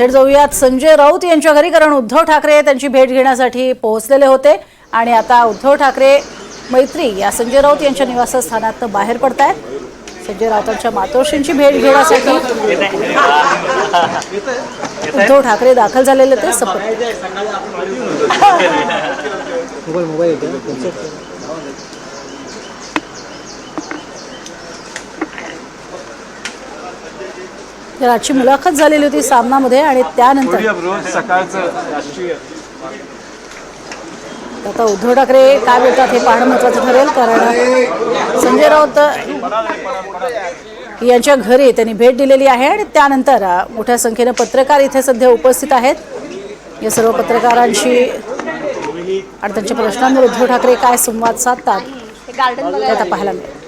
थेट जाऊयात संजय राऊत यांच्या घरी, कारण उद्धव ठाकरे त्यांची भेट घेण्यासाठी पोहोचलेले होते आणि आता उद्धव ठाकरे मैत्री या संजय राऊत यांच्या निवासस्थानात बाहेर पडतायत। संजय राऊतांच्या मातोश्रींची भेट घेण्यासाठी उद्धव ठाकरे दाखल झालेले ते आजची मुलाखत झालेली होती सामनामध्ये आणि त्यानंतर आता उद्धव ठाकरे काय बोलतात हे पाहणं महत्त्वाचं ठरेल, कारण संजय राऊत यांच्या घरी त्यांनी भेट दिलेली आहे आणि त्यानंतर मोठ्या संख्येने पत्रकार इथे सध्या उपस्थित आहेत। या सर्व पत्रकारांशी आणि त्यांच्या प्रश्नांवर उद्धव ठाकरे काय संवाद साधतात ते आता पाहायला मिळेल।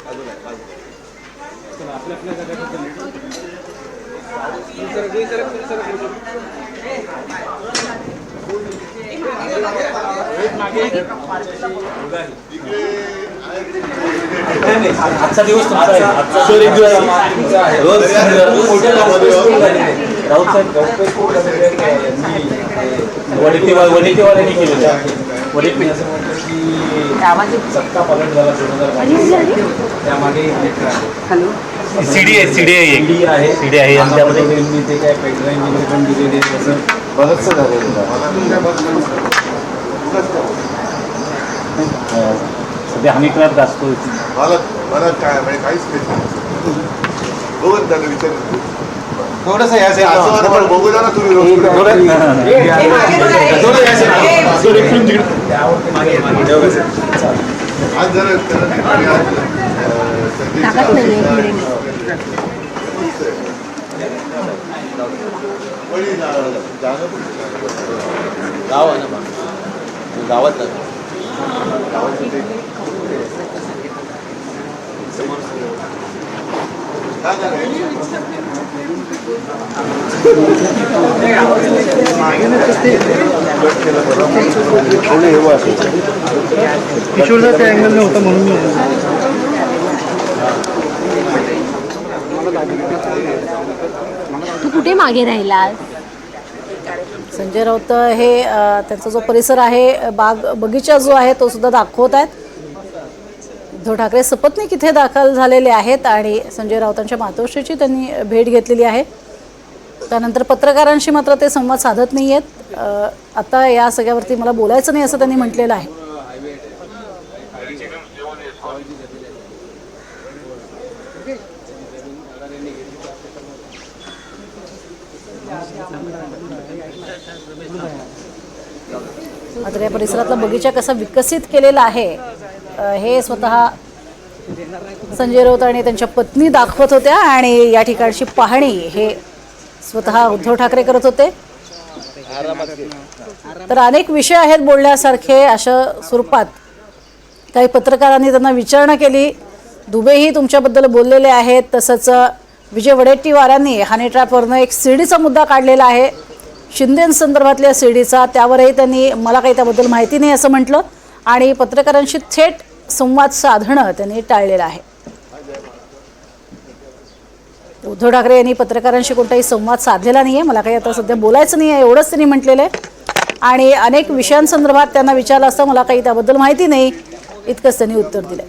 आजचा दिवस तुमचा आहे। आजचा एक दिवस रोज राऊत साहेब वडेट्टीवारांनी केलेलं आहे। वडेट्टी सत्ता पालट झाला 2022 त्यामागे सीडी आहे आणि त्यामध्ये मी ते काय पाईपलाईन वगैरे पण दिलेले तसं बरंचसं झालेलं सध्या हमी करार जास्त मला काय म्हणजे काहीच बघत झालं विचार थोडंसं पण बघू द्या ना तुम्ही आज जरा गाव आहे ना गावात किशोरदा त्या अँगलने होता म्हणून तू कुठे मागे राहिलास? संजय राऊत हे त्यांचा जो परिसर आहे, बगीचा जो आहे तो सुद्धा दाखवत आहेत। उद्धव ठाकरे सपत्नीक इथे दाखल झालेले आहेत आणि संजय राऊतांच्या मातोश्रीची त्यांनी भेट घेतलेली आहे। त्यानंतर पत्रकारांशी मात्र ते संवाद साधत नाही आहेत। आता या सगळ्यावरती मला बोलायचं नाही असं त्यांनी म्हटलेलं आहे। मात्र या परिसरातला बगीचा कसा विकसित केलेला आहे हे स्वतः संजय राऊत आणि त्यांच्या पत्नी दाखवत होत्या आणि या ठिकाणची पाहणी हे स्वतः उद्धव ठाकरे करत होते। तर अनेक विषय आहेत बोलण्यासारखे। अशा स्वरूपात काही पत्रकारांनी त्यांना विचारणा केली। दुबेही तुमच्याबद्दल बोललेले आहेत, तसंच विजय वडेट्टीवारांनी हनी ट्रॅपवरनं एक सीडीचा मुद्दा काढलेला आहे, शिंदेंसंदर्भातल्या सीडीचा, त्यावरही त्यांनी मला काही त्याबद्दल माहिती नाही असं म्हटलं आणि पत्रकारांशी थेट संवाद साधणं त्यांनी टाळलेलं आहे। उद्धव ठाकरे यांनी पत्रकारांशी कोणताही संवाद साधलेला नाहीये, मला काही आता सध्या बोलायचं नाही आहे एवढंच त्यांनी म्हटलेलं आहे आणि अनेक विषयांसंदर्भात त्यांना विचारलं असतं मला काही त्याबद्दल माहिती नाही इतकंच त्यांनी उत्तर दिलं।